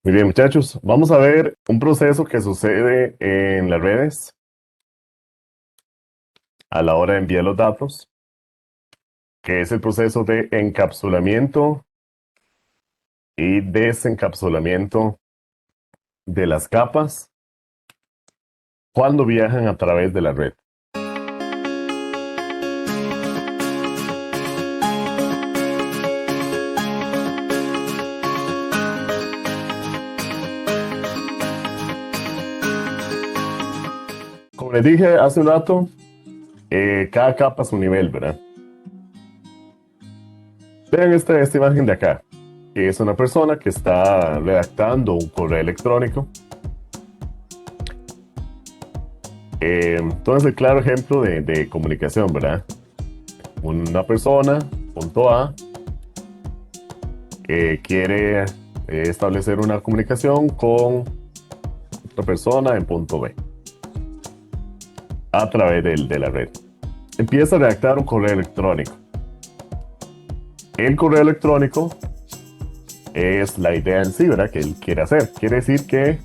Muy bien, muchachos, vamos a ver un proceso que sucede en las redes a la hora de enviar los datos, que es el proceso de encapsulamiento y desencapsulamiento de las capas cuando viajan a través de la red. Como les dije hace un rato, cada capa es un nivel, ¿verdad? Vean esta imagen de acá, que es una persona que está redactando un correo electrónico. Entonces, el claro ejemplo de comunicación, ¿verdad? Una persona, punto A, quiere establecer una comunicación con otra persona en punto B a través de la red. Empieza a redactar un correo electrónico. El correo electrónico es la idea en sí, ¿verdad? Que él quiere hacer. Quiere decir que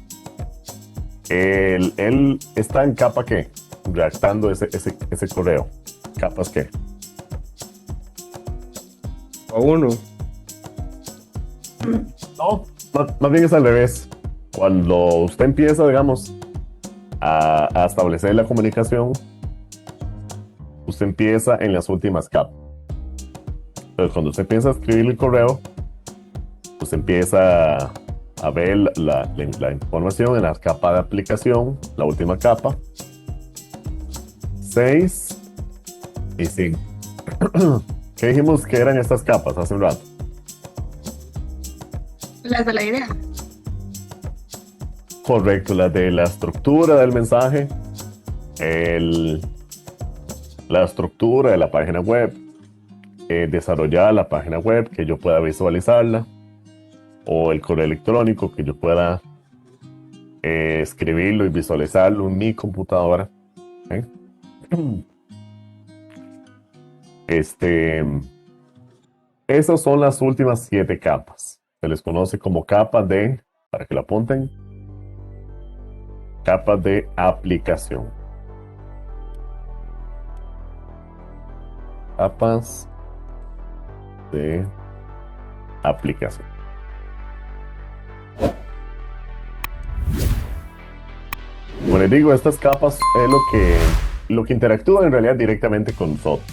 él está en capa ¿qué? Redactando ese correo. ¿Capas qué? A uno. No, más bien es al revés. Cuando usted empieza, digamos, a establecer la comunicación, usted empieza en las últimas capas. Entonces, cuando usted empieza a escribir el correo, usted empieza a ver la información en la capa de aplicación, la última capa, 6 y 5. ¿Qué dijimos que eran estas capas hace un rato? Las de la idea. Correcto, las de la estructura del mensaje, la estructura de la página web, desarrollar la página web, que yo pueda visualizarla, o el correo electrónico, que yo pueda escribirlo y visualizarlo en mi computadora. ¿Eh? Esas son las últimas 7 capas. Se les conoce como capas de, para que lo apunten, capas de aplicación. Capas de aplicación. Como les digo, estas capas es lo que interactúa en realidad directamente con nosotros.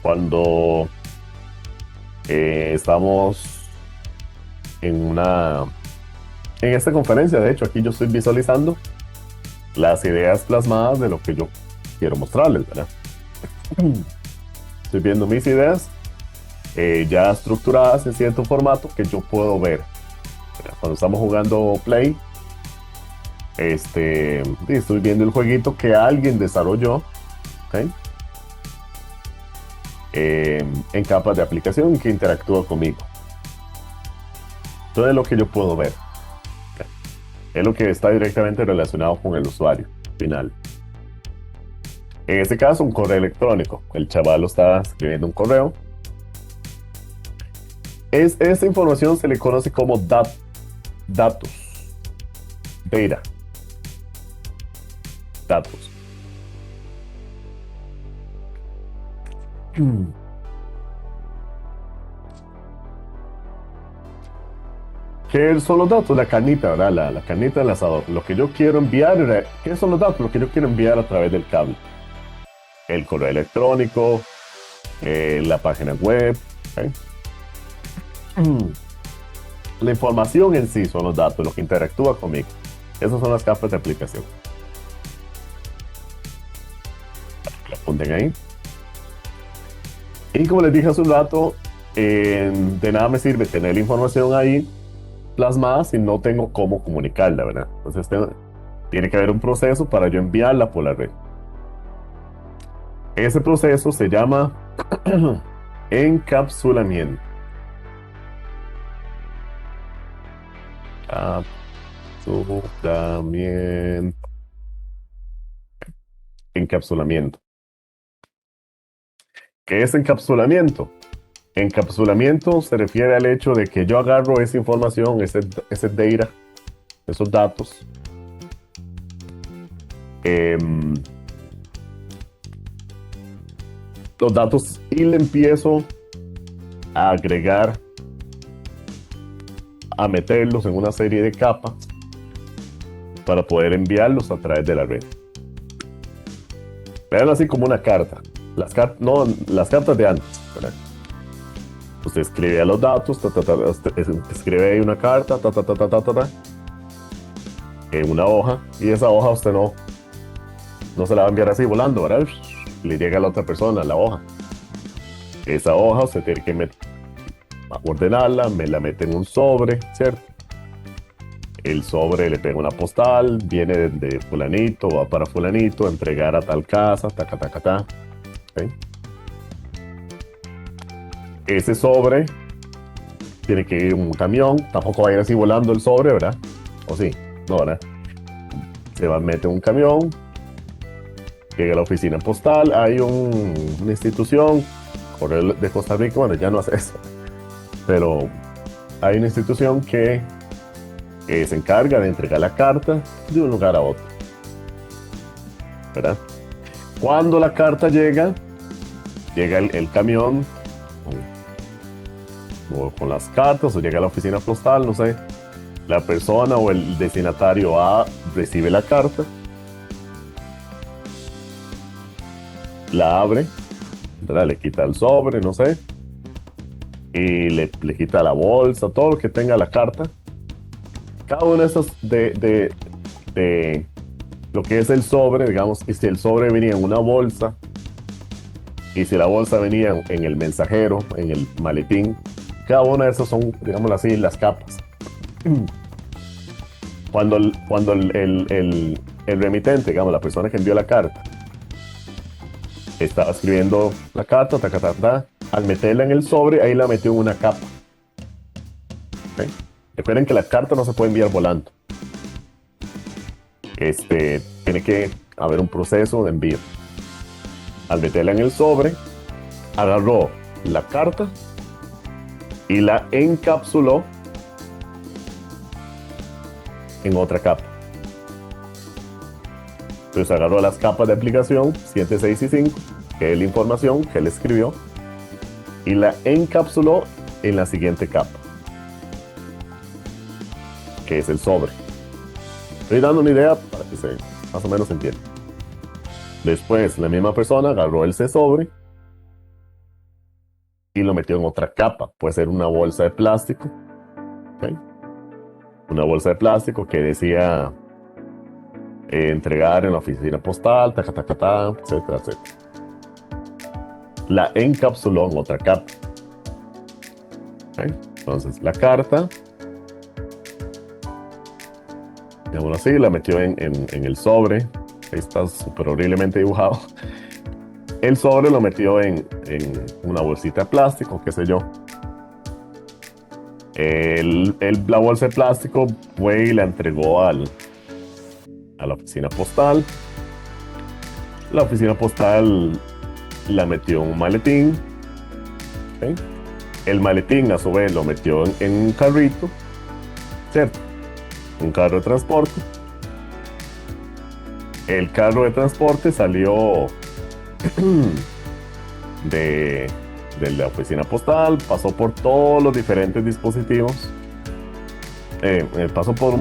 Cuando estamos en esta conferencia, de hecho, aquí yo estoy visualizando las ideas plasmadas de lo que yo quiero mostrarles, ¿verdad? Estoy viendo mis ideas ya estructuradas en cierto formato que yo puedo ver. Cuando estamos jugando Play, estoy viendo el jueguito que alguien desarrolló, ¿okay? En capas de aplicación que interactúa conmigo. Todo es lo que yo puedo ver. ¿Okay? Es lo que está directamente relacionado con el usuario final. En este caso, un correo electrónico. El chaval está escribiendo un correo. Esta información se le conoce como datos. Data. Datos. ¿Qué son los datos? La carnita, ¿verdad? La carnita del asador. Lo que yo quiero enviar, ¿qué son los datos? Lo que yo quiero enviar a través del cable. El correo electrónico, la página web. ¿Okay? La información en sí son los datos, lo que interactúa conmigo. Esas son las capas de aplicación. Lo apunten ahí. Y como les dije hace un rato, de nada me sirve tener la información ahí plasmada si no tengo cómo comunicarla, ¿verdad? Entonces tiene que haber un proceso para yo enviarla por la red. Ese proceso se llama encapsulamiento. Encapsulamiento. ¿Qué es encapsulamiento? Encapsulamiento se refiere al hecho de que yo agarro esa información, ese data, esos datos, em, los datos y le empiezo a agregar, a meterlos en una serie de capas para poder enviarlos a través de la red. Vean así como una carta. No, las cartas de antes, ¿verdad? Usted escribe los datos, escribe ahí una carta, en una hoja, y esa hoja usted no se la va a enviar así volando, ¿verdad? Le llega a la otra persona la hoja. Esa hoja usted tiene que ordenarla, me la mete en un sobre, ¿cierto? El sobre le pega una postal, viene de fulanito, va para fulanito, entregar a tal casa, ¿okay? Ese sobre tiene que ir en un camión, tampoco va a ir así volando el sobre, ¿verdad? ¿O sí? No, ¿verdad? Se va a meter en un camión, llega a la oficina postal, hay una institución, Correo de Costa Rica, bueno, ya no hace eso, pero hay una institución que se encarga de entregar la carta de un lugar a otro, ¿verdad? Cuando la carta llega el camión con las cartas, o llega a la oficina postal, no sé, la persona o el destinatario recibe la carta, la abre, ¿verdad? Le quita el sobre, no sé, y le quita la bolsa, todo lo que tenga la carta. Cada uno de esos de lo que es el sobre, digamos, y si el sobre venía en una bolsa, y si la bolsa venía en el mensajero, en el maletín, cada una de esas son, digamos así, las capas. Cuando el remitente, digamos, la persona que envió la carta, estaba escribiendo la carta, al meterla en el sobre, ahí la metió en una capa. ¿Okay? Recuerden que la carta no se puede enviar volando. Tiene que haber un proceso de envío. Al meterla en el sobre, agarró la carta y la encapsuló en otra capa. Entonces agarró las capas de aplicación 7, 6 y 5, que es la información que él escribió, y la encapsuló en la siguiente capa, que es el sobre. Estoy dando una idea para que se más o menos entienda. Después, la misma persona agarró ese sobre y lo metió en otra capa. Puede ser una bolsa de plástico, ¿okay? Una bolsa de plástico que decía entregar en la oficina postal, etcétera, etcétera. La encapsuló en otra capa. ¿Okay? Entonces, la carta, digámoslo así, la metió en el sobre. Ahí está súper horriblemente dibujado. El sobre lo metió en una bolsita de plástico, qué sé yo. La bolsa de plástico fue y la entregó a la oficina postal. La oficina postal la metió en un maletín. ¿Okay? El maletín a su vez lo metió en un carrito, ¿cierto? Un carro de transporte. El carro de transporte salió de la oficina postal, pasó por todos los diferentes dispositivos, pasó por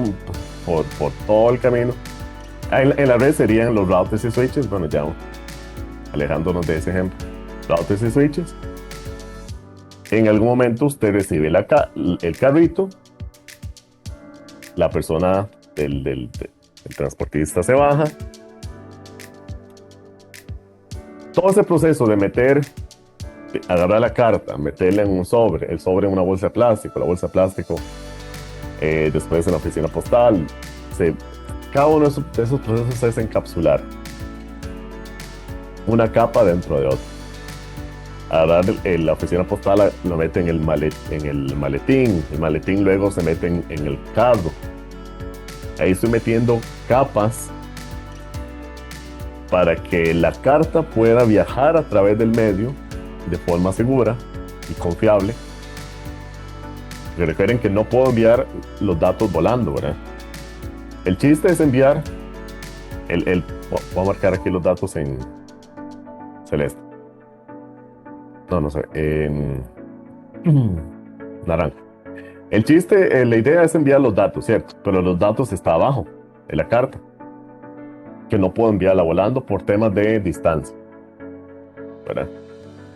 todo el camino. En la red serían los routers y switches, bueno, ya alejándonos de ese ejemplo, routers y switches. En algún momento usted recibe el carrito, la persona del transportista se baja. Todo ese proceso de agarrar la carta, meterla en un sobre, el sobre en una bolsa de plástico, la bolsa de plástico después en la oficina postal, cada uno de esos procesos es encapsular una capa dentro de otra. Agarrar la oficina postal lo mete en el maletín luego se mete en el carro. Ahí estoy metiendo capas para que la carta pueda viajar a través del medio de forma segura y confiable. Que refieren que no puedo enviar los datos volando, ¿verdad? El chiste es enviar voy a marcar aquí los datos en celeste. No sé, en naranja. El chiste, la idea es enviar los datos, ¿cierto? Pero los datos está abajo, en la carta. Que no puedo enviarla volando por temas de distancia, ¿verdad?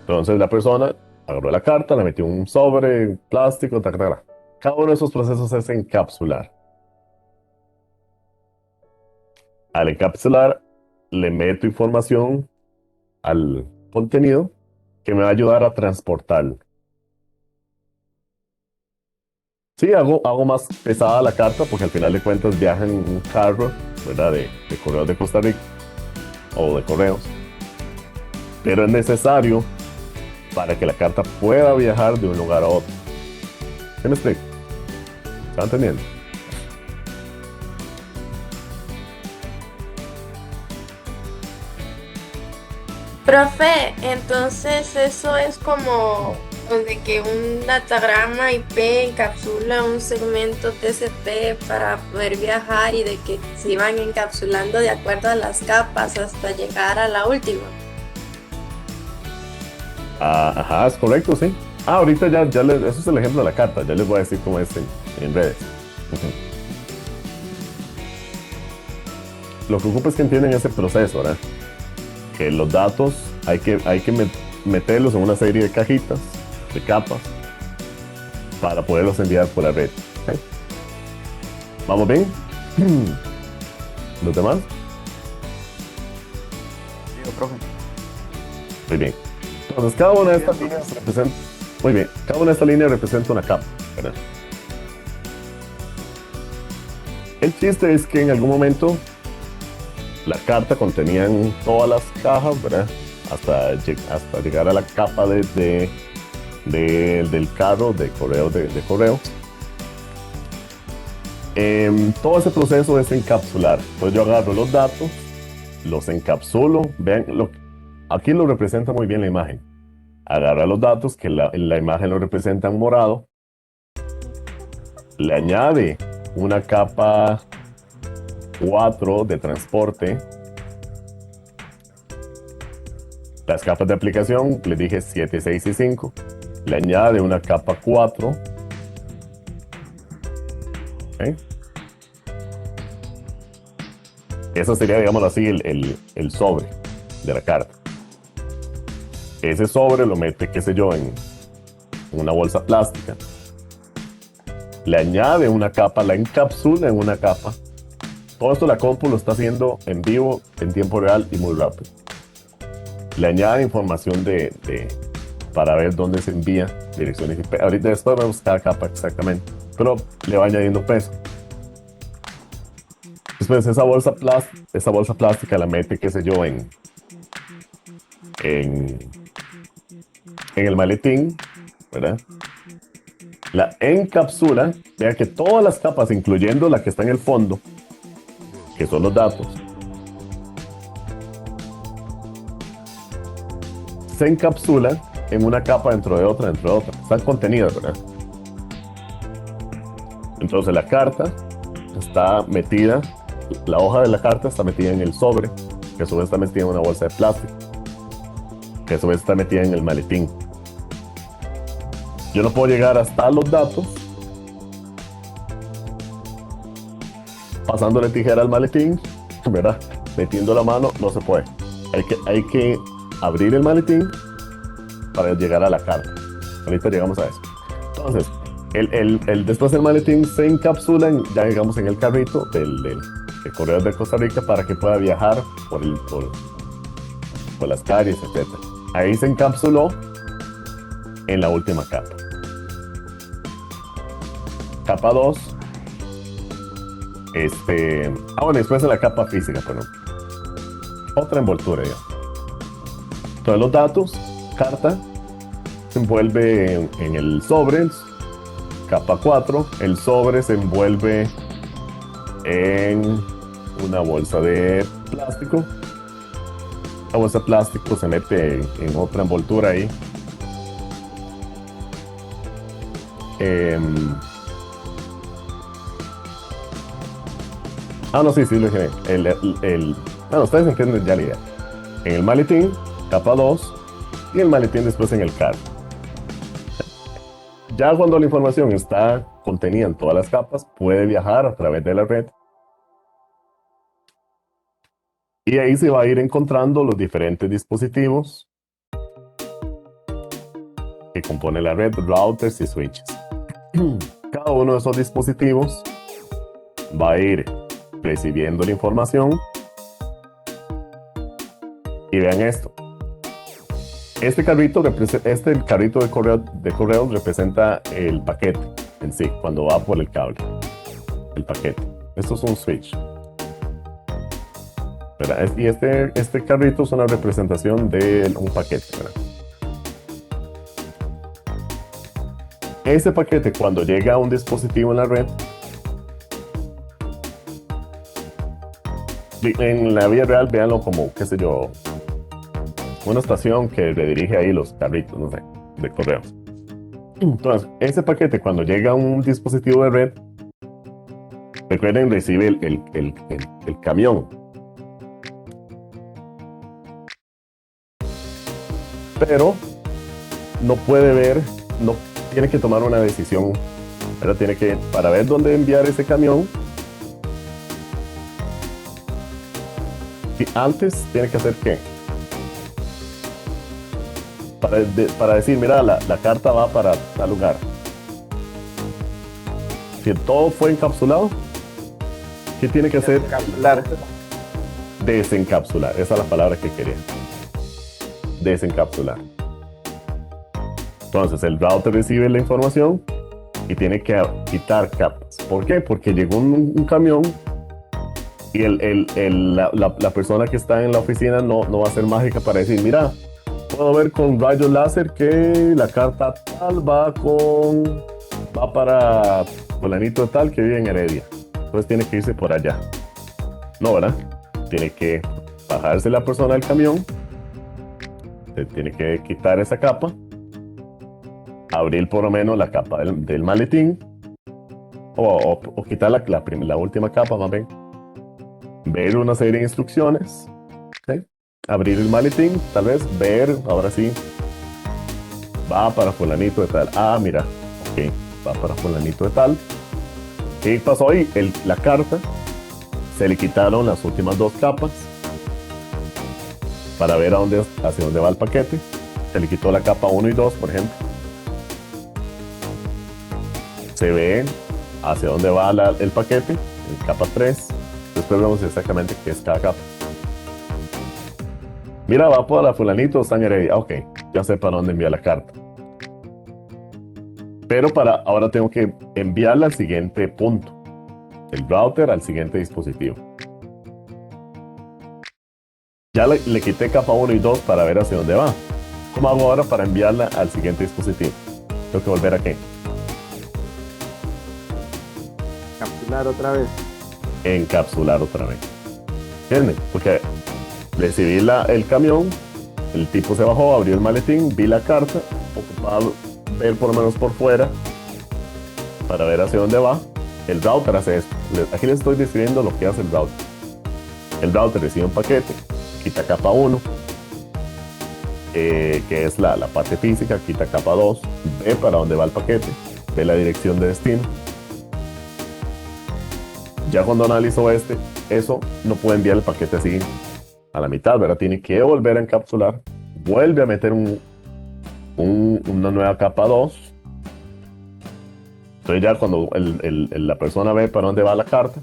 Entonces la persona agarró la carta, la metió en un sobre plástico, tac, tac, tac. Cada uno de esos procesos es encapsular. Al encapsular, le meto información al contenido que me va a ayudar a transportarlo. Sí, hago más pesada la carta porque al final de cuentas viaja en un carro, ¿verdad? De Correos de Costa Rica o de Correos. Pero es necesario para que la carta pueda viajar de un lugar a otro. ¿Qué me explico? ¿Están entendiendo? Profe, entonces eso es como de que un datagrama IP encapsula un segmento TCP para poder viajar y de que se iban encapsulando de acuerdo a las capas hasta llegar a la última. Ajá, es correcto, sí. Ahorita eso es el ejemplo de la carta. Ya les voy a decir cómo es en redes. Ujú. Lo que ocupa es que entienden ese proceso, ¿verdad? Que los datos hay que meterlos en una serie de cajitas, de capas, para poderlos enviar por la red. ¿Ok? ¿Vamos bien? ¿Los demás? Digo, profe. Muy bien. Entonces, cada una de estas líneas representa. Muy bien. Cada una de estas líneas representa una capa, ¿verdad? El chiste es que en algún momento la carta contenían todas las cajas, ¿verdad? Hasta llegar a la capa del carro de correo de correo. Todo ese proceso es encapsular. Entonces yo agarro los datos, los encapsulo. Vean, aquí lo representa muy bien la imagen. Agarra los datos, que la imagen lo representa en morado. Le añade una capa 4 de transporte. Las capas de aplicación, les dije 7, 6 y 5. Le añade una capa 4. ¿Okay? Eso sería, digamos así, el sobre de la carta. Ese sobre lo mete, qué sé yo, en una bolsa plástica. Le añade una capa, la encapsula en una capa. Todo esto la compu lo está haciendo en vivo, en tiempo real y muy rápido. Le añade información para ver dónde se envía direcciones IP. Ahorita esto vemos cada capa exactamente, pero le va añadiendo peso. Después esa bolsa plástica la mete, qué sé yo, en el maletín, ¿verdad? La encapsula. Vean que todas las capas, incluyendo la que está en el fondo, que son los datos, se encapsulan en una capa dentro de otra, Están contenidas, ¿verdad? Entonces la carta está metida, la hoja de la carta está metida en el sobre, que a su vez está metida en una bolsa de plástico, que a su vez está metida en el maletín. Yo no puedo llegar hasta los datos pasándole tijera al maletín, ¿verdad? Metiendo la mano, no se puede. Hay que abrir el maletín para llegar a la carta. Ahorita llegamos a eso. Entonces, después el maletín se encapsula ya digamos en el carrito del Correos de Costa Rica para que pueda viajar por las calles, etc. Ahí se encapsuló en la última capa. Capa 2. Bueno, después en la capa física, perdón. Otra envoltura ya. Entonces los datos, carta, se envuelve en el sobre, capa 4. El sobre se envuelve en una bolsa de plástico. La bolsa de plástico se mete en otra envoltura ahí. No, sí, lo dije. Bueno, ustedes entienden ya la idea. En el maletín, capa 2, y el maletín después en el car. Ya cuando la información está contenida en todas las capas, puede viajar a través de la red. Y ahí se va a ir encontrando los diferentes dispositivos que compone la red, routers y switches. Cada uno de esos dispositivos va a ir recibiendo la información. Y vean esto. Este carrito de correo representa el paquete en sí, cuando va por el cable. El paquete. Esto es un switch. ¿Verdad? Y este carrito es una representación de un paquete. ¿Verdad? Ese paquete, cuando llega a un dispositivo en la red, en la vida real, véanlo como, qué sé yo, una estación que redirige ahí los carritos, no sé, de correos. Entonces, ese paquete, cuando llega a un dispositivo de red, recuerden, recibe el camión. Pero no puede ver, no tiene que tomar una decisión, ¿verdad? Tiene que, para ver dónde enviar ese camión, y antes tiene que hacer qué? Para decir, mira, la carta va para tal lugar. Si todo fue encapsulado, ¿qué tiene que hacer? Encapsular. Desencapsular. Esa es la palabra que quería. Desencapsular. Entonces el router recibe la información y tiene que quitar capas. ¿Por qué? Porque llegó un camión y la persona que está en la oficina no va a ser mágica para decir, mira, puedo ver con rayos láser que la carta tal va para fulanito de tal que vive en Heredia. Entonces tiene que irse por allá. No, ¿verdad? Tiene que bajarse la persona del camión, se tiene que quitar esa capa, abrir por lo menos la capa del maletín, o quitar la última capa, más bien. Ver una serie de instrucciones, ¿okay? Abrir el maletín, tal vez ver, ahora sí, va para fulanito de tal. Mira, ok, va para fulanito de tal. ¿Qué pasó ahí? La carta, se le quitaron las últimas dos capas para ver hacia dónde va el paquete. Se le quitó la capa 1 y 2, por ejemplo. Se ve hacia dónde va el paquete, en capa 3. Después vemos exactamente qué es cada capa. Mira, va para fulanito, está en Heredia. Ok, ya sé para dónde enviar la carta. Pero ahora tengo que enviarla al siguiente punto. El router al siguiente dispositivo. Ya le quité capa 1 y 2 para ver hacia dónde va. ¿Cómo hago ahora para enviarla al siguiente dispositivo? Tengo que volver aquí. Encapsular otra vez. Encapsular otra vez. ¿Entienden? Porque recibí el camión, el tipo se bajó, abrió el maletín, vi la carta, ocupaba ver por lo menos por fuera para ver hacia dónde va. El router hace esto. Aquí les estoy describiendo lo que hace el router. El router recibe un paquete, quita capa 1, que es la parte física, quita capa 2, ve para dónde va el paquete, ve la dirección de destino. Ya cuando analizó eso no puede enviar el paquete así a la mitad, ¿verdad? Tiene que volver a encapsular, vuelve a meter una nueva capa 2. Entonces ya cuando la persona ve para dónde va la carta,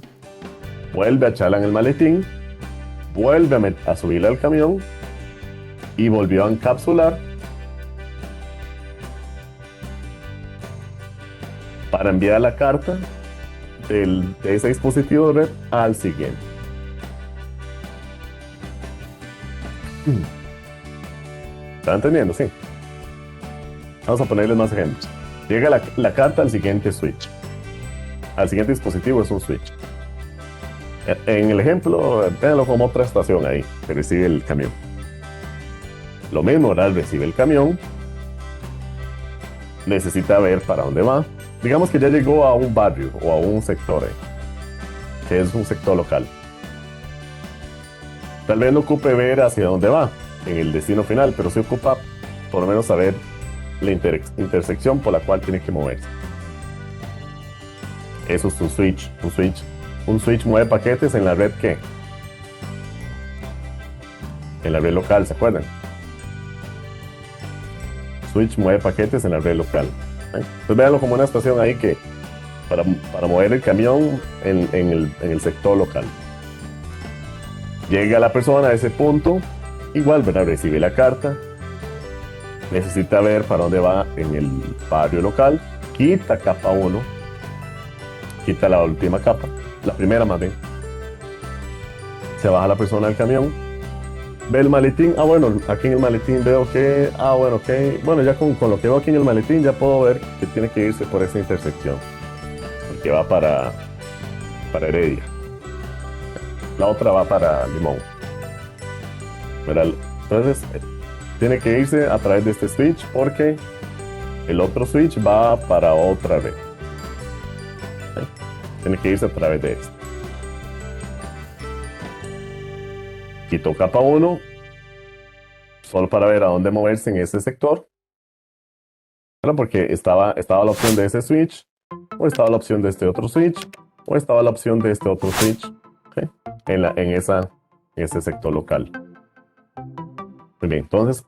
vuelve a echarla en el maletín, vuelve a subirla al camión y volvió a encapsular para enviar la carta de ese dispositivo de red al siguiente. ¿Están entendiendo? Sí. Vamos a ponerles más ejemplos. Llega la carta al siguiente switch. Al siguiente dispositivo es un switch. En el ejemplo, véanlo como otra estación ahí, que recibe el camión. Lo mismo, ¿verdad? Recibe el camión. Necesita ver para dónde va. digamos que ya llegó a un barrio o a un sector, que es un sector local. Tal vez no ocupe ver hacia dónde va en el destino final, pero sí ocupa por lo menos saber la intersección por la cual tiene que moverse. Eso es un switch. Un switch mueve paquetes en la red ¿qué? En la red local, ¿se acuerdan? Switch mueve paquetes en la red local. Entonces véanlo como una estación ahí que para mover el camión en el sector local. Llega la persona a ese punto, igual, ¿verdad? Recibe la carta, necesita ver para dónde va en el barrio local, quita capa 1, quita la última capa, la primera más bien. Se baja la persona del camión, ve el maletín, bueno, aquí en el maletín veo que, bueno, ya con lo que veo aquí en el maletín ya puedo ver que tiene que irse por esa intersección, porque va para Heredia. La otra va para Limón. ¿Verdad? Entonces, tiene que irse a través de este switch porque el otro switch va para otra red. Tiene que irse a través de este. Quitó capa 1 solo para ver a dónde moverse en ese sector. ¿Verdad? Porque estaba la opción de ese switch, o estaba la opción de este otro switch, o estaba la opción de este otro switch. ¿Okay? En ese sector local. Muy bien, entonces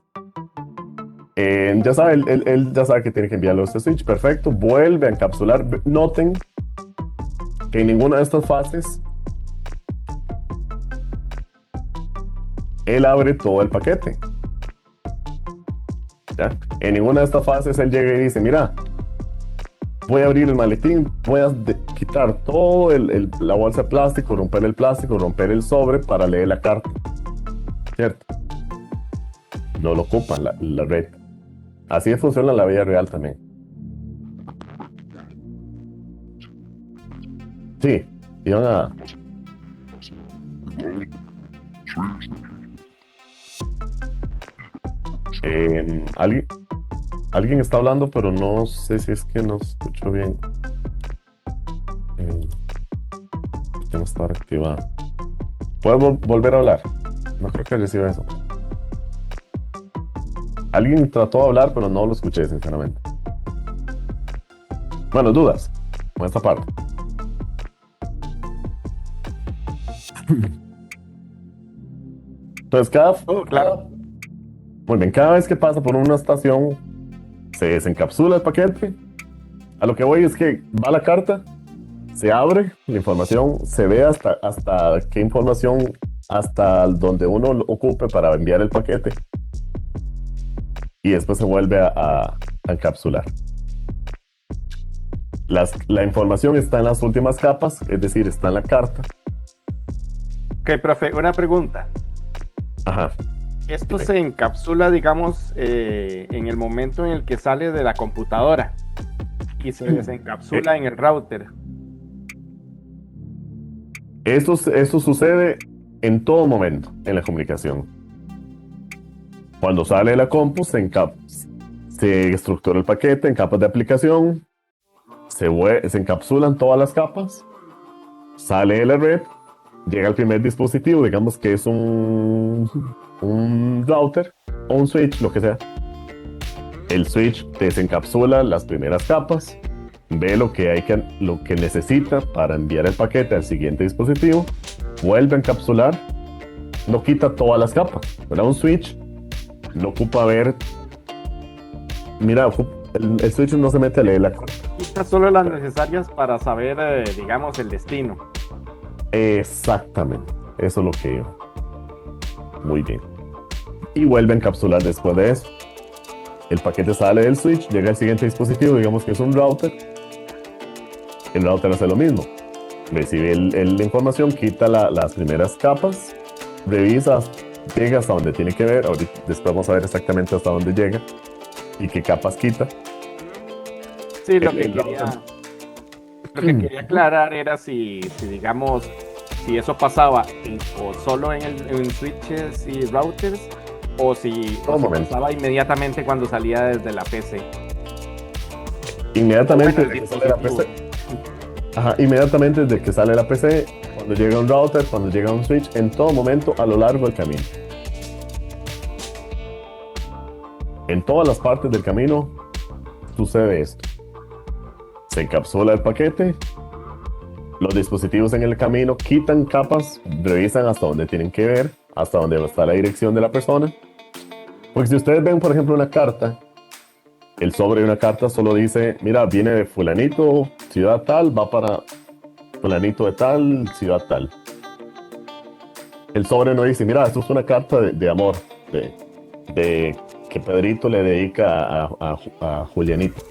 ya sabe, él ya sabe que tiene que enviarlo a este switch. Perfecto, vuelve a encapsular. Noten que en ninguna de estas fases él abre todo el paquete. ¿Ya? En ninguna de estas fases él llega y dice, mira, voy a abrir el maletín, voy a quitar todo la bolsa de plástico, romper el plástico, romper el sobre para leer la carta. ¿Cierto? No lo ocupa la red. Así funciona en la vida real también. Sí, iban a... Alguien está hablando, pero no sé si es que no escucho bien. No está activado. ¿Puedo volver a hablar? No creo que reciba eso. Alguien trató de hablar, pero no lo escuché, sinceramente. Bueno, dudas con esta parte. Entonces, claro. Muy bien, cada vez que pasa por una estación, se desencapsula el paquete. A lo que voy es que va la carta, se abre la información, se ve hasta qué información, hasta donde uno lo ocupe para enviar el paquete. Y después se vuelve a encapsular. La información está en las últimas capas, es decir, está en la carta. Ok, profe, una pregunta. Ajá. Esto se encapsula, digamos, en el momento en el que sale de la computadora y se desencapsula en el router. Esto sucede en todo momento en la comunicación. Cuando sale de la compu, se estructura el paquete en capas de aplicación, se encapsulan todas las capas, sale de la red, llega al primer dispositivo, digamos que es un router o un switch, lo que sea. El switch desencapsula las primeras capas, ve lo que necesita para enviar el paquete al siguiente dispositivo, vuelve a encapsular, no quita todas las capas, ¿verdad? Un switch no ocupa ver, mira, el switch no se mete a leer la carta. Quita solo las necesarias para saber, digamos, el destino. Exactamente, eso es lo que yo. Muy bien. Y vuelve a encapsular después de eso. El paquete sale del switch, llega al siguiente dispositivo, digamos que es un router. El router hace lo mismo. Recibe la información, quita las primeras capas, revisa, llega hasta donde tiene que ver. Ahorita, después vamos a ver exactamente hasta dónde llega y qué capas quita. Sí, lo que quería aclarar era si digamos, si eso pasaba o solo en switches y routers, o si pasaba inmediatamente cuando salía desde la PC. Inmediatamente Bueno, desde el que sale la dispositivo. PC. Ajá, inmediatamente desde que sale la PC, cuando llega un router, cuando llega un switch, en todo momento a lo largo del camino. En todas las partes del camino sucede esto. Se encapsula el paquete, los dispositivos en el camino quitan capas, revisan hasta donde tienen que ver, hasta donde está la dirección de la persona. Porque si ustedes ven, por ejemplo, una carta, el sobre de una carta solo dice, mira, viene de fulanito, ciudad tal, va para fulanito de tal, ciudad tal. El sobre no dice, mira, esto es una carta de amor, de que Pedrito le dedica a Julianito.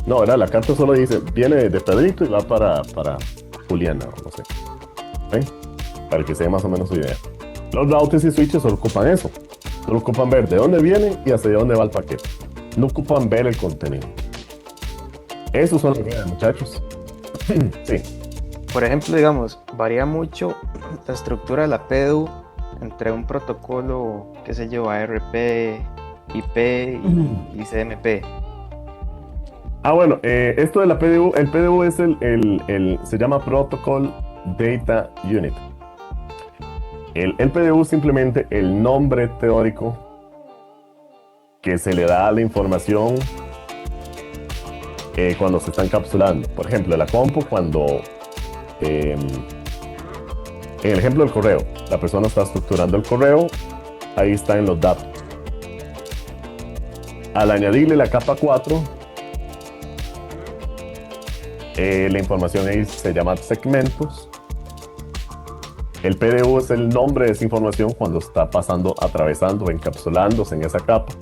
No, ¿verdad? La carta solo dice, viene de Pedrito y va para Juliana, no sé. ¿Ven? Para que se dé más o menos su idea. Los routers y switches solo ocupan eso. Solo ocupan ver de dónde viene y hacia dónde va el paquete. No ocupan ver el contenido. Esos son los redes, muchachos. Sí. Por ejemplo, digamos, varía mucho la estructura de la PDU entre un protocolo, qué sé yo, ARP, IP y CMP. Bueno, esto de la PDU, el PDU es se llama Protocol Data Unit. El PDU es simplemente el nombre teórico que se le da a la información cuando se está encapsulando. Por ejemplo, la compu cuando... en el ejemplo del correo, la persona está estructurando el correo, ahí están los datos. Al añadirle la capa 4, la información ahí se llama segmentos. El PDU es el nombre de esa información cuando está pasando, atravesando, encapsulándose en esa capa.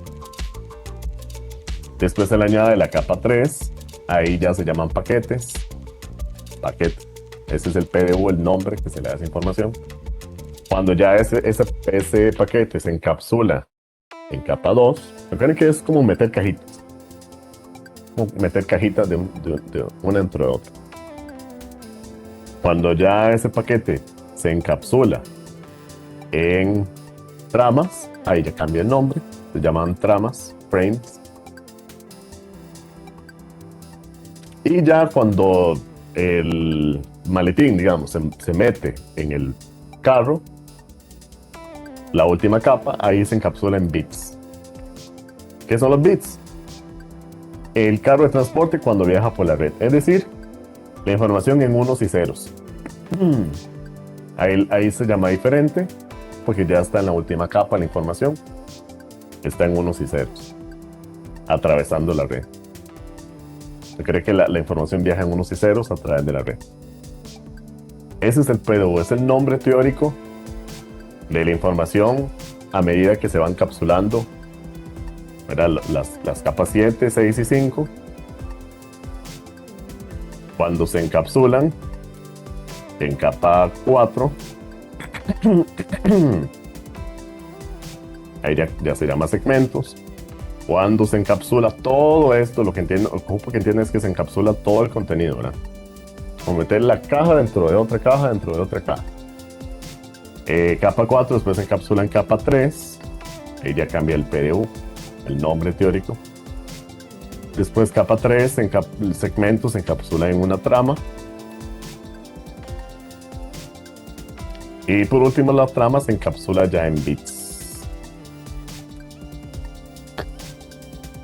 Después se le añade la capa 3, ahí ya se llaman paquetes. Paquete. Ese es el PDU, el nombre que se le da a esa información. Cuando ya ese paquete se encapsula en capa 2, recuerden que es como meter cajitas. Como meter cajitas de una dentro de otra. Cuando ya ese paquete se encapsula en tramas, ahí ya cambia el nombre, se llaman tramas, frames. Y ya cuando el maletín, digamos, se mete en el carro, la última capa, ahí se encapsula en bits. ¿Qué son los bits? El carro de transporte cuando viaja por la red, es decir, la información en unos y ceros. Ahí se llama diferente porque ya está en la última capa la información, está en unos y ceros, atravesando la red. Se cree que la información viaja en unos y ceros a través de la red. Ese es el PDU, es el nombre teórico de la información a medida que se van encapsulando, ¿verdad? Las capas 7, 6 y 5. Cuando se encapsulan en capa 4, ahí ya se llama segmentos. Cuando se encapsula todo esto, lo que entiendo es que se encapsula todo el contenido, ¿verdad? Como meter la caja dentro de otra caja, dentro de otra caja. Capa 4, después se encapsula en capa 3, ahí ya cambia el PDU, el nombre teórico. Después capa 3, segmentos se encapsula en una trama. Y por último la trama se encapsula ya en bits.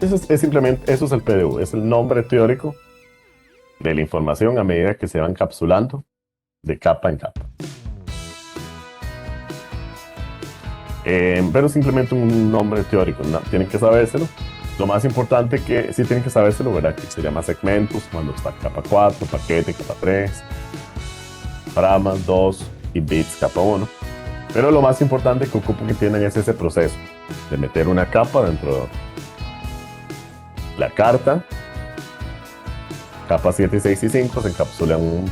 Eso es el PDU, es el nombre teórico de la información a medida que se va encapsulando de capa en capa. Pero simplemente un nombre teórico, no, tienen que sabérselo. Lo más importante que sí tienen que sabérselo, ¿verdad? Que se llama segmentos cuando está capa 4, paquete, capa 3, tramas 2 y bits capa 1. Pero lo más importante que ocupo que tienen es ese proceso de meter una capa dentro de otra. La carta, capa 7, 6 y 5 se encapsula en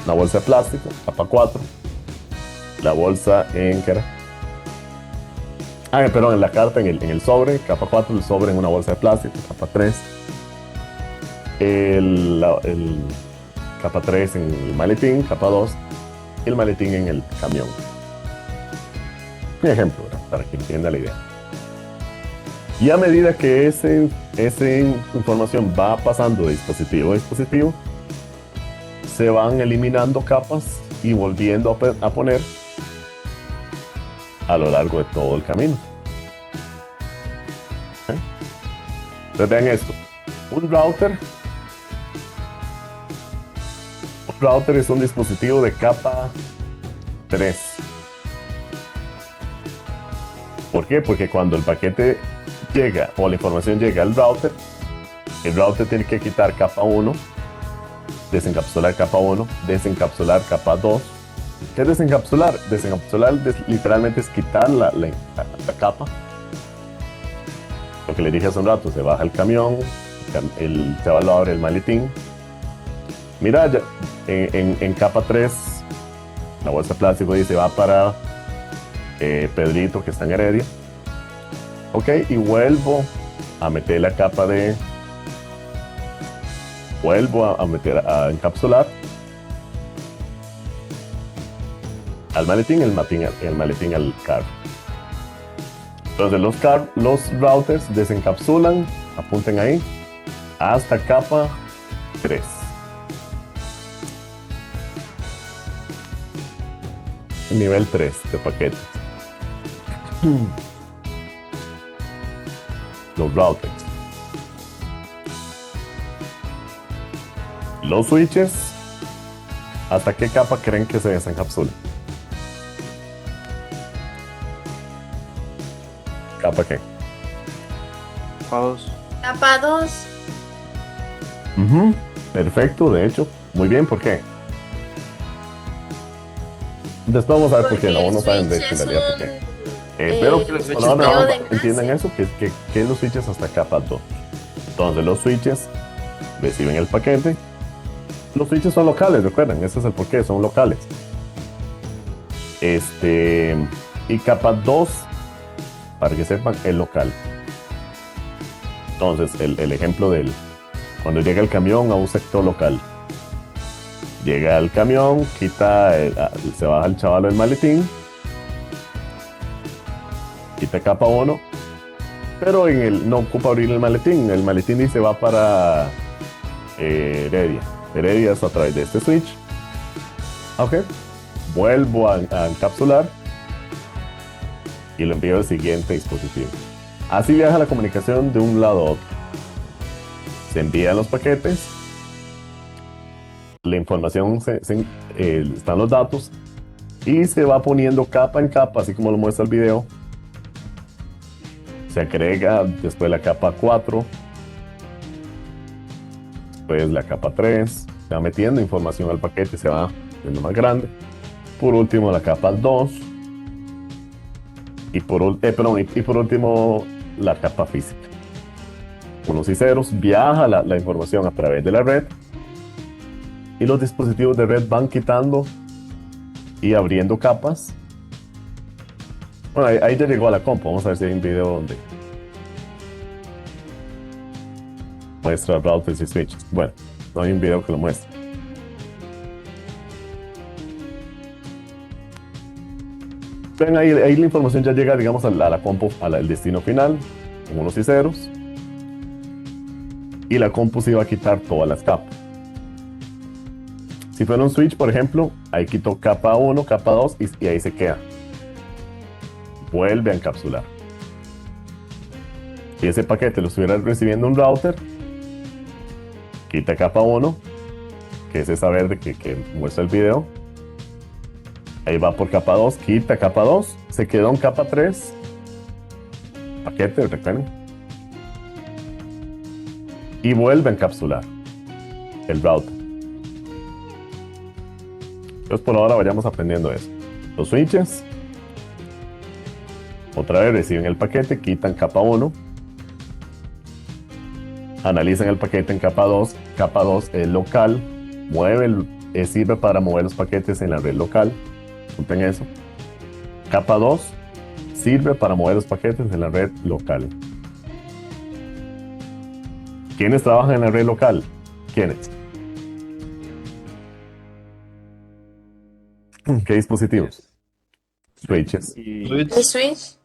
una bolsa de plástico, capa 4. La bolsa en... ¿qué era? En la carta, en el sobre, capa 4, el sobre en una bolsa de plástico, capa 3. Capa 3 en el maletín, capa 2, el maletín en el camión. Un ejemplo, ¿verdad? Para que entienda la idea. Y a medida que esa información va pasando de dispositivo a dispositivo, se van eliminando capas y volviendo a poner a lo largo de todo el camino. ¿Okay? Entonces vean esto. Un router es un dispositivo de capa 3. ¿Por qué? Porque cuando el paquete llega o la información llega al router, el router tiene que quitar capa 1, desencapsular capa 1, desencapsular capa 2. ¿Qué es desencapsular? Desencapsular literalmente es quitar la capa. Lo que le dije hace un rato, se baja el camión, el chaval abre el maletín. Mira, ya, en capa 3, la bolsa de plástico dice va para Pedrito que está en Heredia. Ok, y vuelvo a meter la capa de... Vuelvo a meter, a encapsular al maletín, el maletín al carro. Entonces los routers desencapsulan, apunten ahí, hasta capa 3. Nivel 3 de paquete. Los routers. Los switches, ¿hasta qué capa creen que se desencapsulan? ¿Capa qué? Capa 2. Capa 2. Perfecto, de hecho. Muy bien, ¿por qué? Después vamos a ver por qué. No saben de hecho en realidad por qué. Pero que los les switches entiendan eso, que los switches hasta capa 2. Entonces los switches reciben el paquete. Los switches son locales, recuerden, ese es el porqué, son locales. Y capa 2, para que sepan, es local. Entonces, el ejemplo cuando llega el camión a un sector local. Llega el camión, se baja el chaval del maletín, quita capa 1, pero no ocupa abrir el maletín dice va para Heredia. Heredia es a través de este switch. Ok, vuelvo a encapsular y lo envío al siguiente dispositivo. Así viaja la comunicación de un lado a otro. Se envían los paquetes, la información, están los datos y se va poniendo capa en capa, así como lo muestra el video. Se agrega después la capa 4, después la capa 3, se va metiendo información al paquete, se va haciendo más grande. Por último la capa 2 y por último la capa física. Unos y ceros, viaja la información a través de la red y los dispositivos de red van quitando y abriendo capas. Bueno, ahí ya llegó a la compu. Vamos a ver si hay un video donde muestra routers y switches. Bueno, no hay un video que lo muestre. Ven, ahí la información ya llega, digamos, a la compu, al destino final, en unos y ceros. Y la compu se va a quitar todas las capas. Si fuera un switch, por ejemplo, ahí quito capa 1, capa 2 y ahí se queda. Vuelve a encapsular. Si ese paquete lo estuviera recibiendo un router, quita capa 1, que es esa verde que muestra el video. Ahí va por capa 2, quita capa 2, se quedó en capa 3. Paquete, recuerden. Y vuelve a encapsular el router. Entonces por ahora vayamos aprendiendo eso. Los switches, otra vez reciben el paquete, quitan capa 1, analizan el paquete en capa 2. Capa 2 es local, sirve para mover los paquetes en la red local. Disculpen eso. Capa 2 sirve para mover los paquetes en la red local. ¿Quiénes trabajan en la red local? ¿Quiénes? ¿Qué dispositivos? Switches. Y El switch.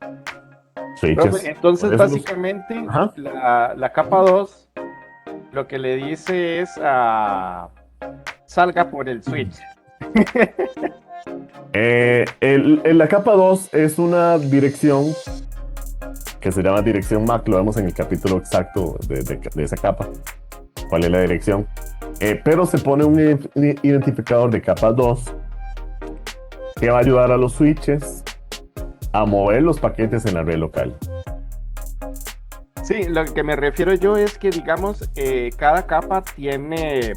switches. Entonces, Por eso básicamente, Ajá. la capa 2 lo que le dice es salga por el switch. La capa 2 es una dirección que se llama dirección MAC, lo vemos en el capítulo exacto de esa capa, cuál es la dirección. Pero se pone un identificador de capa 2 que va a ayudar a los switches a mover los paquetes en la red local. Sí, lo que me refiero yo es que, digamos, cada capa tiene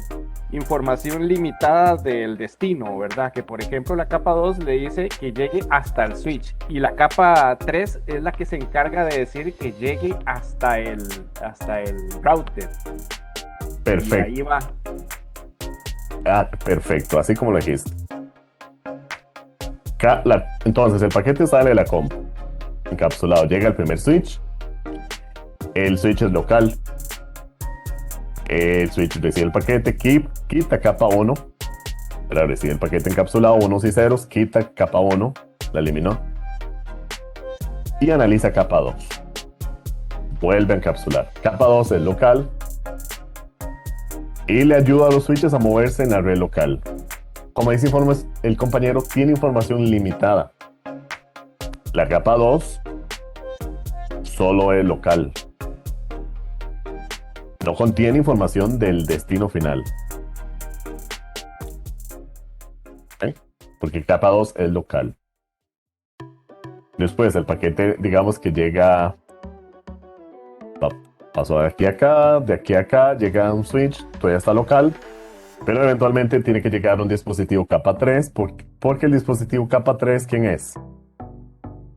información limitada del destino, ¿verdad? Que, por ejemplo, la capa 2 le dice que llegue hasta el switch y la capa 3 es la que se encarga de decir que llegue hasta el router. Perfecto. Y ahí va. Perfecto, así como lo dijiste. Entonces, el paquete sale de la comp encapsulado, llega al primer switch. El switch es local. El switch recibe el paquete, quita capa 1, recibe el paquete encapsulado, unos y ceros, quita capa 1, la eliminó, y analiza capa 2. Vuelve a encapsular. Capa 2 es local y le ayuda a los switches a moverse en la red local. Como dice el compañero, tiene información limitada. La capa 2 solo es local. No contiene información del destino final. Porque capa 2 es local. Después el paquete, digamos que llega, pasó de aquí a acá, llega a un switch, todavía está local, pero eventualmente tiene que llegar a un dispositivo capa 3, porque el dispositivo capa 3, ¿quién es?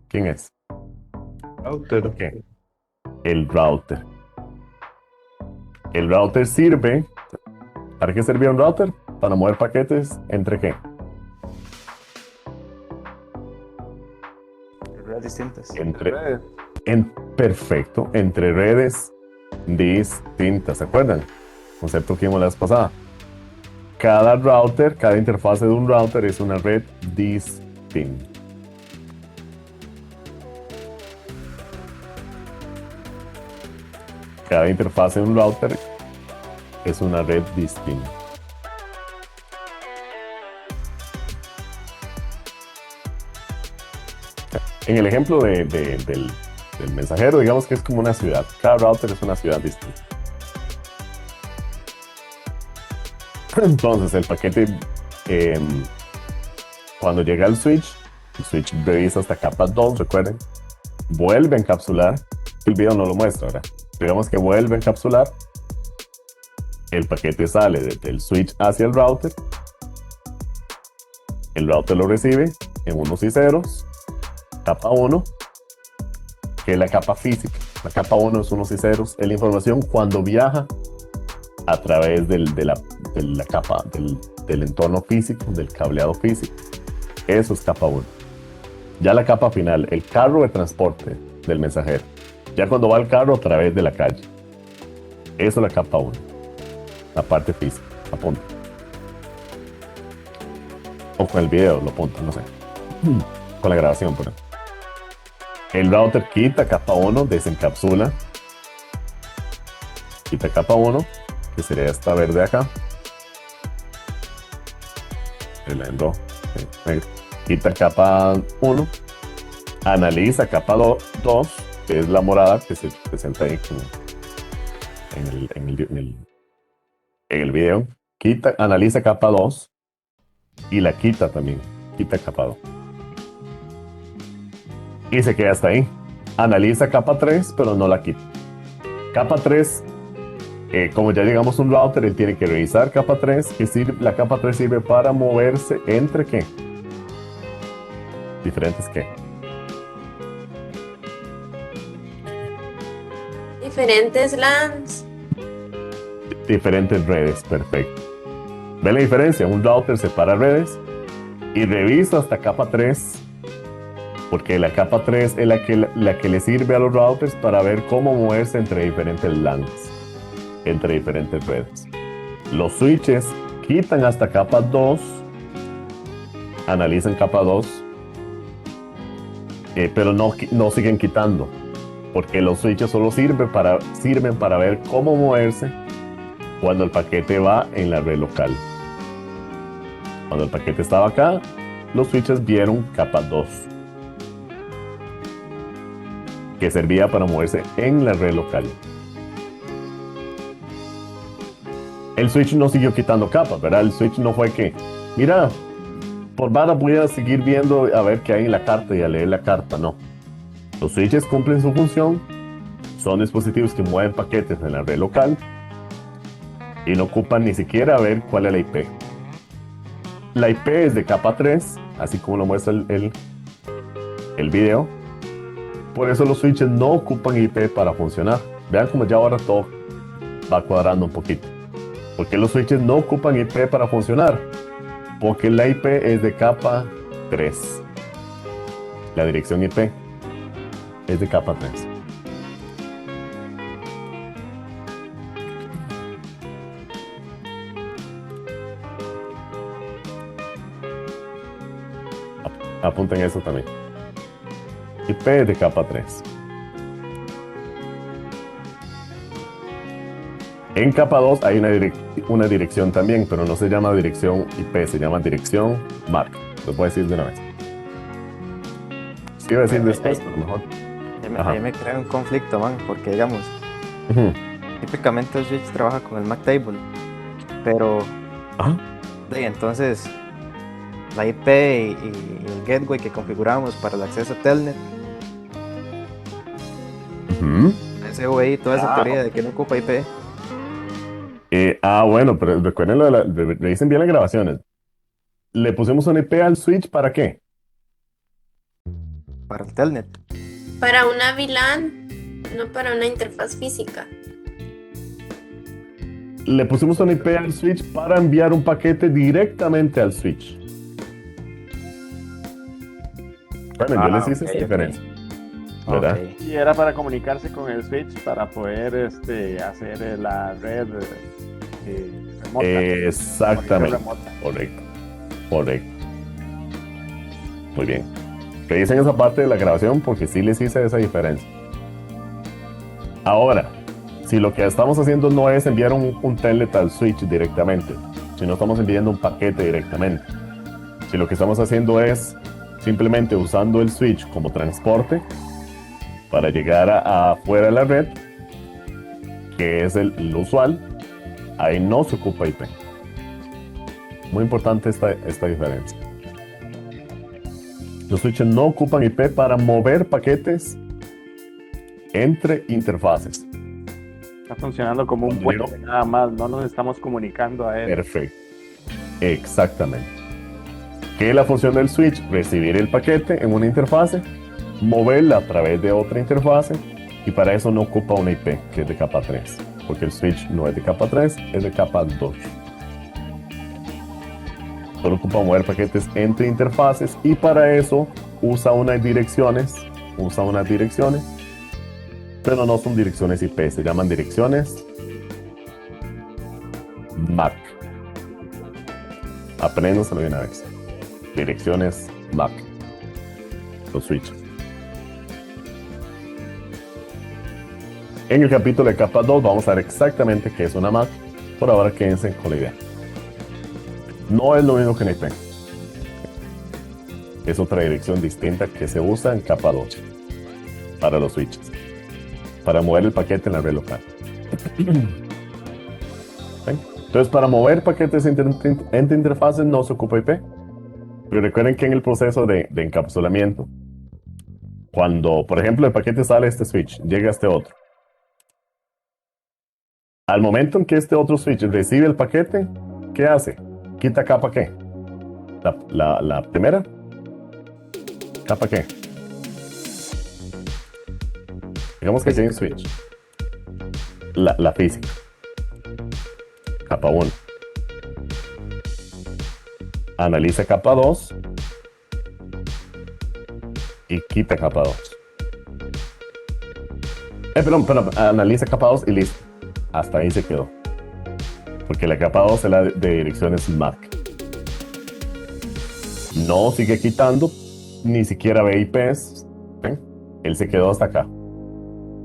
¿Quién es? Router. ¿Qué? El router. El router sirve. ¿Para qué servía un router? Para mover paquetes entre qué? Redes distintas. Perfecto, entre redes distintas. ¿Se acuerdan? Concepto que vimos la vez pasada. Cada router, cada interfase de un router es una red distinta. Cada interfase de un router es una red distinta. En el ejemplo del mensajero, digamos que es como una ciudad. Cada router es una ciudad distinta. Entonces, el paquete, cuando llega al switch, el switch revisa hasta capa 2, recuerden. Vuelve a encapsular. El video no lo muestra ahora. Digamos que vuelve a encapsular. El paquete sale desde el switch hacia el router. El router lo recibe en unos y ceros. Capa 1, que es la capa física. La capa 1 es unos y ceros. Es la información cuando viaja a través de la capa, del entorno físico, del cableado físico. Eso es capa 1. Ya la capa final, el carro de transporte del mensajero. Ya cuando va el carro a través de la calle. Eso es la capa 1. La parte física. Apunta. O con el video lo apunta, no sé. Con la grabación, por ejemplo. El router quita capa 1, desencapsula. Quita capa 1, que sería esta verde acá. El enro. Quita capa 1. Analiza capa 2, que es la morada que se presenta ahí como en el video. Analiza capa 2 y la quita también. Quita capa 2. Y se queda hasta ahí. Analiza capa 3, pero no la quita. Capa 3, como ya llegamos a un router, él tiene que revisar capa 3. La capa 3 sirve para moverse entre ¿qué? Diferentes ¿qué? Diferentes LANs. Diferentes redes, perfecto. ¿Ven la diferencia? Un router separa redes y revisa hasta capa 3. Porque la capa 3 es la que le sirve a los routers para ver cómo moverse entre diferentes LANs, entre diferentes redes. Los switches quitan hasta capa 2, analizan capa 2, pero no siguen quitando. Porque los switches solo sirven para ver cómo moverse cuando el paquete va en la red local. Cuando el paquete estaba acá, los switches vieron capa 2, que servía para moverse en la red local. El switch no siguió quitando capas, ¿verdad? El switch no fue que, mira, por vara voy a seguir viendo a ver qué hay en la carta y a leer la carta. No. Los switches cumplen su función, son dispositivos que mueven paquetes en la red local y no ocupan ni siquiera ver cuál es la IP. La IP es de capa 3, así como lo muestra el video. Por eso los switches no ocupan IP para funcionar. Vean como ya ahora todo va cuadrando un poquito. ¿Por qué los switches no ocupan IP para funcionar? Porque la IP es de capa 3. La dirección IP es de capa 3. Apunten eso también. IP es de capa 3. En capa 2 hay una dirección también, pero no se llama dirección IP, se llama dirección MAC. Lo puedo decir de una vez. Sí, iba a decir después, pero mejor. Ahí me crea un conflicto, man, porque digamos, Ujú. típicamente el Switch trabaja con el MAC Table, pero Ajá. entonces la IP y el gateway que configuramos para el acceso a Telnet, Ujú. SOI, toda esa teoría de que no ocupa IP. Bueno, pero recuerden revisen bien las grabaciones. Le pusimos una IP al switch, ¿para qué? Para el Telnet. Para una VLAN, no para una interfaz física. Le pusimos una IP al switch para enviar un paquete directamente al switch. Bueno, yo les hice esa ok. diferencia. ¿Verdad? Ok. Y era para comunicarse con el switch para poder hacer la red remota. Exactamente. Remota. Correcto. Muy bien. Revisen esa parte de la grabación porque sí les hice esa diferencia. Ahora, si lo que estamos haciendo no es enviar un telnet al switch directamente, si no estamos enviando un paquete directamente, si lo que estamos haciendo es simplemente usando el switch como transporte para llegar afuera de la red, que es lo usual, ahí no se ocupa IP. Muy importante esta diferencia. Los switches no ocupan IP para mover paquetes entre interfaces. Está funcionando como un Cuando puente nada más, no nos estamos comunicando a él. Perfecto. Exactamente. ¿Qué es la función del switch? Recibir el paquete en una interfase, moverla a través de otra interfase, y para eso no ocupa una IP, que es de capa 3, porque el switch no es de capa 3, es de capa 2. Solo ocupa mover paquetes entre interfaces y para eso usa unas direcciones, pero no son direcciones IP, se llaman direcciones MAC. Apréndaselo de una vez. Direcciones MAC. Los switches. En el capítulo de capa 2 vamos a ver exactamente qué es una MAC. Por ahora quédense con la idea. No es lo mismo que en IP. Es otra dirección distinta que se usa en capa 2 para los switches, para mover el paquete en la red local. Entonces, para mover paquetes entre interfaces no se ocupa IP. Pero recuerden que en el proceso de encapsulamiento, cuando, por ejemplo, el paquete sale de este switch, llega a este otro. Al momento en que este otro switch recibe el paquete, ¿qué hace? ¿Quita capa qué? La primera. ¿Capa qué? Digamos que aquí hay un switch. La física. Capa 1. Analiza capa 2 y quita capa 2. Perdón, analiza capa 2 y listo. Hasta ahí se quedó. Porque la capa 2 es la de direcciones MAC. No sigue quitando, ni siquiera ve IPs. Él se quedó hasta acá.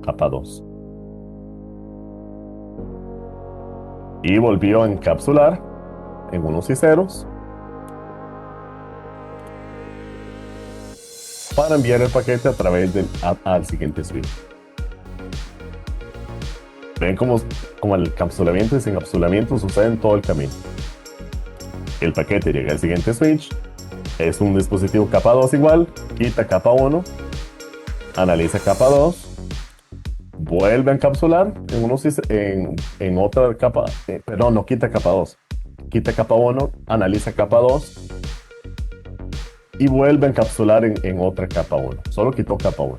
capa 2. Y volvió a encapsular en unos y ceros para enviar el paquete a través al siguiente switch. Ven como el encapsulamiento y desencapsulamiento sucede en todo el camino. El paquete llega al siguiente switch, es un dispositivo capa 2 igual, quita capa 1, analiza capa 2, vuelve a encapsular en otra capa, perdón, no quita capa 2, quita capa 1, analiza capa 2 y vuelve a encapsular en otra capa 1. Solo quitó capa 1,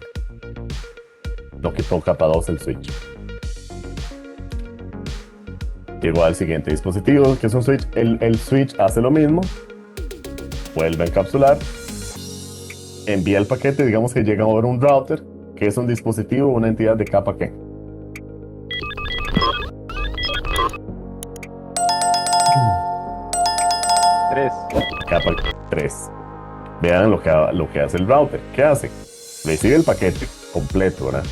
no quitó capa 2 el switch. Llegó al siguiente dispositivo, que es un switch. El switch hace lo mismo, vuelve a encapsular, envía el paquete, digamos que llega ahora un router, que es un dispositivo, una entidad de capa ¿qué? Capa 3. Vean lo que hace el router. ¿Qué hace? Recibe el paquete completo, ¿verdad?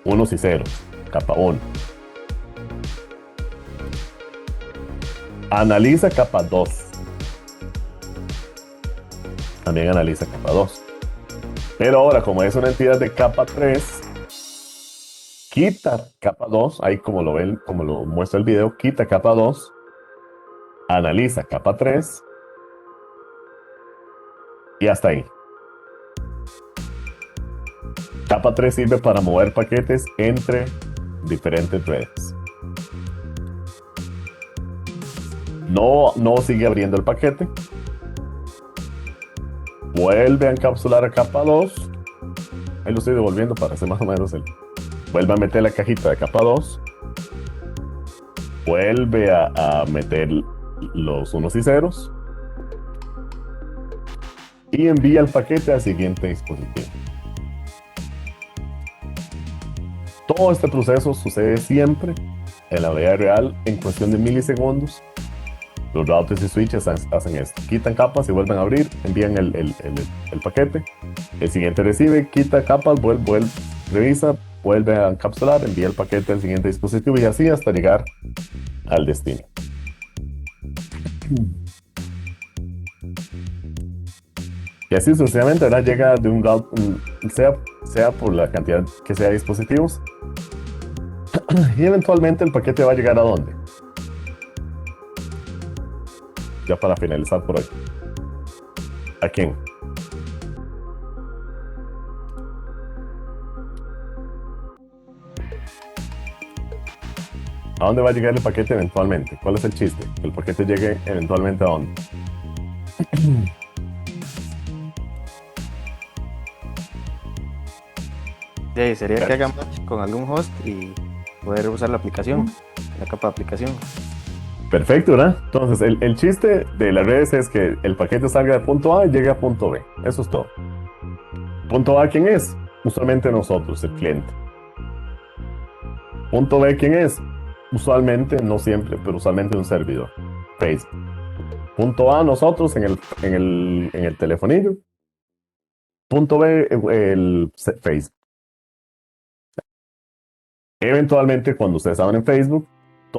Unos y ceros, capa 1. Analiza capa 2. También analiza capa 2. Pero ahora, como es una entidad de capa 3, quita capa 2, ahí como lo ven, como lo muestra el video, quita capa 2, analiza capa 3 y hasta ahí. Capa 3 sirve para mover paquetes entre diferentes redes. No sigue abriendo el paquete. Vuelve a encapsular a capa 2. Ahí lo estoy devolviendo para hacer más o menos el. Vuelve a meter la cajita de capa 2. Vuelve a meter los unos y ceros. Y envía el paquete al siguiente dispositivo. Todo este proceso sucede siempre en la vida real en cuestión de milisegundos. Los routers y switches hacen esto. Quitan capas y vuelven a abrir, envían el paquete. El siguiente recibe, quita capas, vuelve, revisa, vuelve a encapsular, envía el paquete al siguiente dispositivo y así hasta llegar al destino. Y así sucesivamente, ahora llega de un router, sea por la cantidad que sea de dispositivos. Y eventualmente el paquete va a llegar ¿a dónde? Ya para finalizar por hoy. ¿A quién? ¿A dónde va a llegar el paquete eventualmente? ¿Cuál es el chiste? Que el paquete llegue eventualmente ¿a dónde? Sí, sería que hagan match con algún host y poder usar la aplicación, la capa de aplicación. Perfecto, ¿verdad? Entonces, el chiste de las redes es que el paquete salga de punto A y llegue a punto B. Eso es todo. Punto A, ¿quién es? Usualmente nosotros, el cliente. Punto B, ¿quién es? Usualmente, no siempre, pero usualmente un servidor. Facebook. Punto A, nosotros en el telefonillo. Punto B, el Facebook. Eventualmente, cuando ustedes abren Facebook,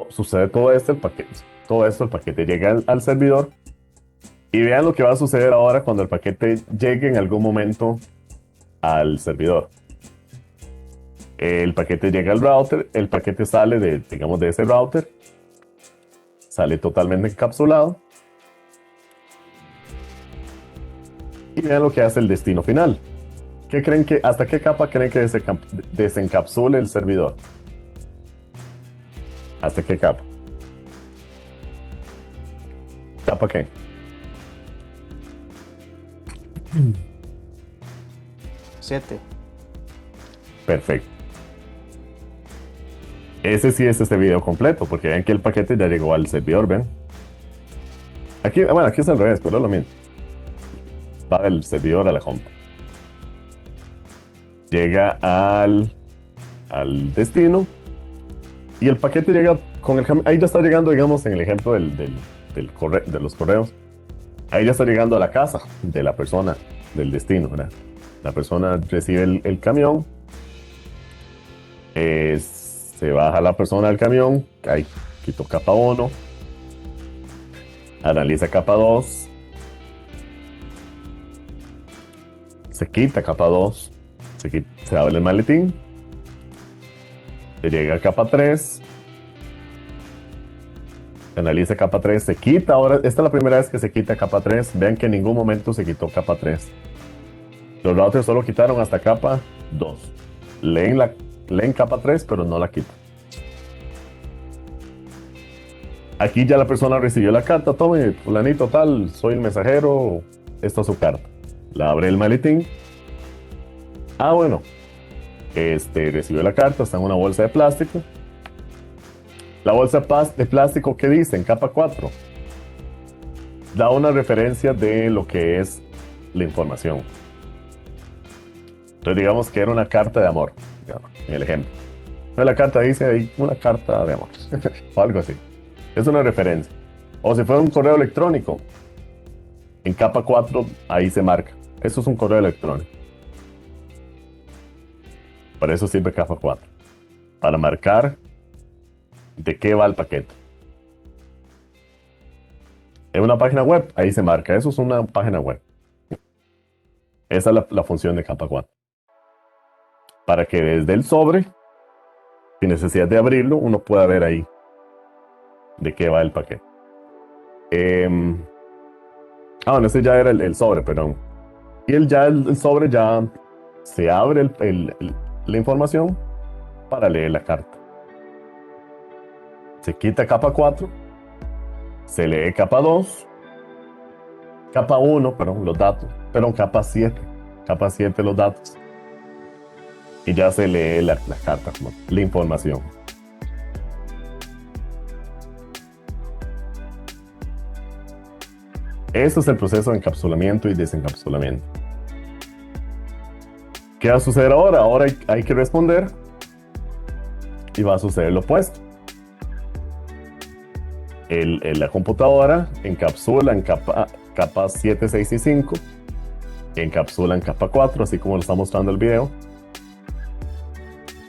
sucede todo esto, el paquete llega al servidor. Y vean lo que va a suceder ahora cuando el paquete llegue en algún momento al servidor. El paquete llega al router, el paquete sale de ese router, sale totalmente encapsulado. Y vean lo que hace el destino final. ¿Hasta qué capa creen que desencapsule el servidor? ¿Hasta qué capa? ¿Capa qué? Siete. Perfecto. Ese sí es este video completo, porque ven que el paquete ya llegó al servidor, ¿ven? Aquí es al revés, pero es lo mismo. Va del servidor a la home. Llega al destino y el paquete llega ahí ya está llegando, digamos, en el ejemplo de los correos. Ahí ya está llegando a la casa de la persona del destino, ¿verdad? La persona recibe el camión, Se baja la persona del camión, ahí quito capa 1, analiza capa 2, se quita capa 2, se abre el maletín, se llega a capa 3, se analiza capa 3, se quita, ahora esta es la primera vez que se quita capa 3, vean que en ningún momento se quitó capa 3. Los routers solo quitaron hasta capa 2. Leen capa 3, pero no la quitan. Aquí ya la persona recibió la carta. Tome, fulanito tal, soy el mensajero. Esta es su carta. La abre el maletín. Ah, bueno. Recibió la carta, está en una bolsa de plástico. La bolsa de plástico, ¿qué dice? En capa 4. Da una referencia de lo que es la información. Entonces digamos que era una carta de amor, digamos, en el ejemplo. Entonces la carta dice ahí una carta de amor o algo así. Es una referencia. O si fuera un correo electrónico, en capa 4 ahí se marca. Eso es un correo electrónico. Para eso sirve capa 4. Para marcar de qué va el paquete. En una página web, ahí se marca. Eso es una página web. Esa es la función de capa 4. Para que desde el sobre, sin necesidad de abrirlo, uno pueda ver ahí de qué va el paquete. Bueno, ese ya era el sobre, perdón. Y el sobre ya se abre la información para leer la carta. Se quita capa 4, se lee capa 2, capa 1, perdón, los datos, perdón, capa 7, los datos. Y ya se lee la carta, la información. Eso es el proceso de encapsulamiento y desencapsulamiento. ¿Qué va a suceder ahora? Ahora hay que responder y va a suceder lo opuesto. La computadora encapsula en capa 7, 6 y 5, encapsula en capa 4, así como lo está mostrando el video.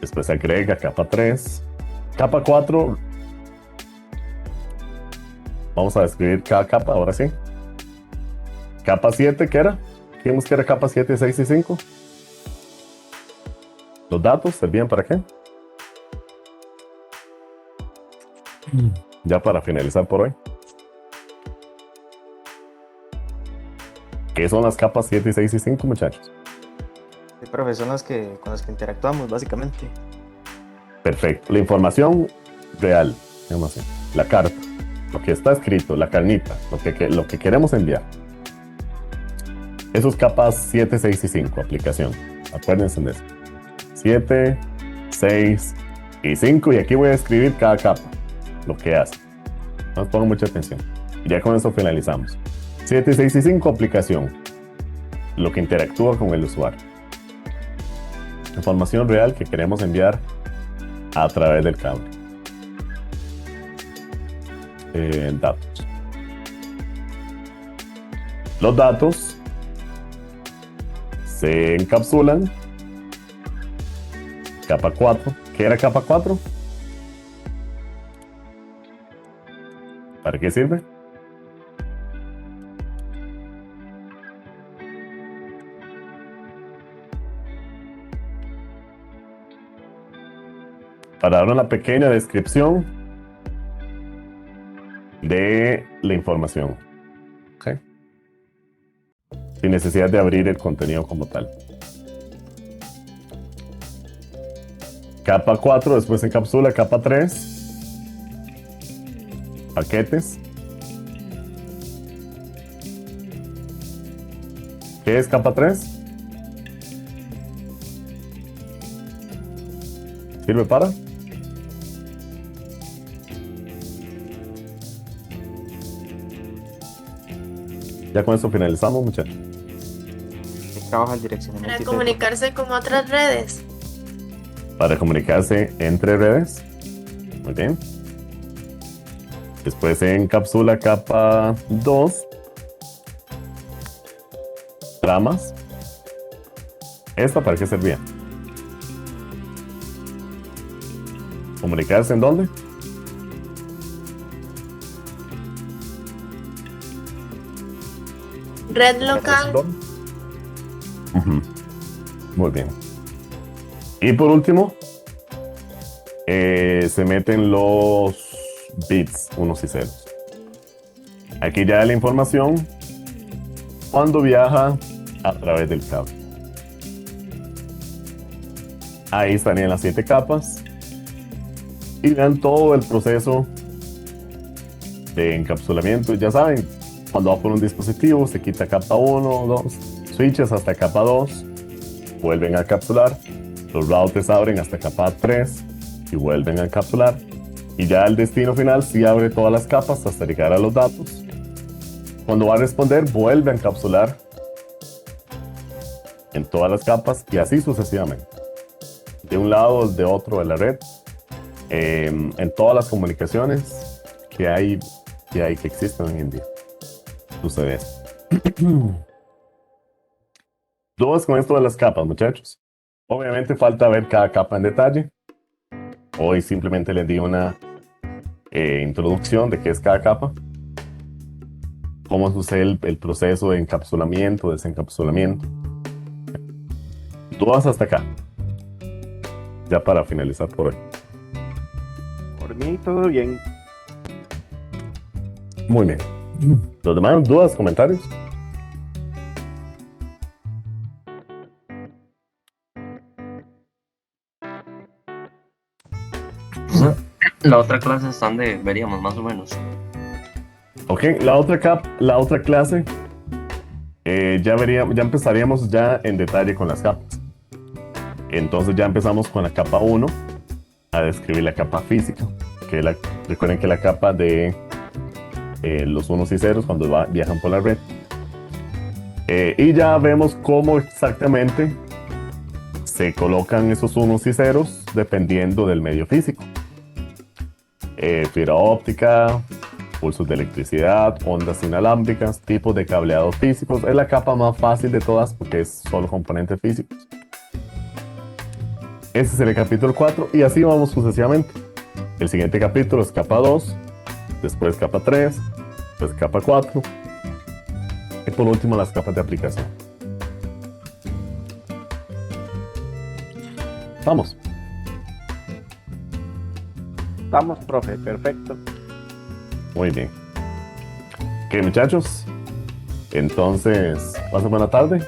Después se agrega capa 3, capa 4. Vamos a describir cada capa, ahora sí. Capa 7, ¿qué era? Dijimos que era capa 7, 6 y 5. Los datos servían para qué? Ya para finalizar por hoy. ¿Qué son las capas 7, 6 y 5, muchachos? Sí, profe, son las con las que interactuamos, básicamente. Perfecto. La información real, digamos así, la carta, lo que está escrito, la carnita, lo que queremos enviar. Esos capas 7, 6 y 5, aplicación. Acuérdense de eso. 7, 6 y 5. Y aquí voy a escribir cada capa, lo que hace. Nos pongan mucha atención. Y ya con eso finalizamos. 7, 6 y 5, aplicación. Lo que interactúa con el usuario. Información real que queremos enviar a través del cable. Datos. Los datos se encapsulan. Capa 4. ¿Qué era capa 4? ¿Para qué sirve? Para dar una pequeña descripción de la información. ¿Okay? Sin necesidad de abrir el contenido como tal. Capa 4, después se encapsula capa 3. Paquetes. ¿Qué es capa 3? ¿Sirve para? Ya con eso finalizamos, muchachos. Que trabaja el direccionamiento. Para y todo. comunicarse con otras redes. Para comunicarse entre redes. Muy bien. Después se encapsula capa 2. Ramas. ¿Esta para qué servía? ¿Comunicarse en dónde? Red local. Ujú. Muy bien. Y por último, se meten los bits, unos y ceros. Aquí ya la información cuando viaja a través del cable. Ahí estarían las 7 capas. Y vean todo el proceso de encapsulamiento. Ya saben, cuando va por un dispositivo, se quita capa 1, 2, switches hasta capa 2, vuelven a encapsular. Los routers abren hasta capa 3 y vuelven a encapsular. Y ya el destino final sí abre todas las capas hasta llegar a los datos. Cuando va a responder, vuelve a encapsular en todas las capas y así sucesivamente. De un lado, de otro de la red. En todas las comunicaciones que existen hoy en día. Sucede esto. Dudas con esto de las capas, muchachos. Obviamente falta ver cada capa en detalle. Hoy simplemente les di una introducción de qué es cada capa, cómo sucede el proceso de encapsulamiento, desencapsulamiento. Dudas hasta acá. Ya para finalizar por hoy. Por mí, todo bien. Muy bien. ¿Los demás dudas, comentarios? La otra clase es donde veríamos más o menos. Ok, la otra clase ya empezaríamos ya en detalle con las capas. Entonces ya empezamos con la capa 1 a describir la capa física, recuerden que la capa de los unos y ceros cuando viajan por la red. Y ya vemos cómo exactamente se colocan esos unos y ceros dependiendo del medio físico. Fibra óptica, pulsos de electricidad, ondas inalámbricas, tipos de cableados físicos. Es la capa más fácil de todas porque es solo componentes físicos. Este es el capítulo 4 y así vamos sucesivamente. El siguiente capítulo es capa 2, después capa 3, después capa 4 y por último las capas de aplicación. Vamos. Estamos, profe, perfecto. Muy bien. Ok, muchachos. Entonces, pasen buena tarde.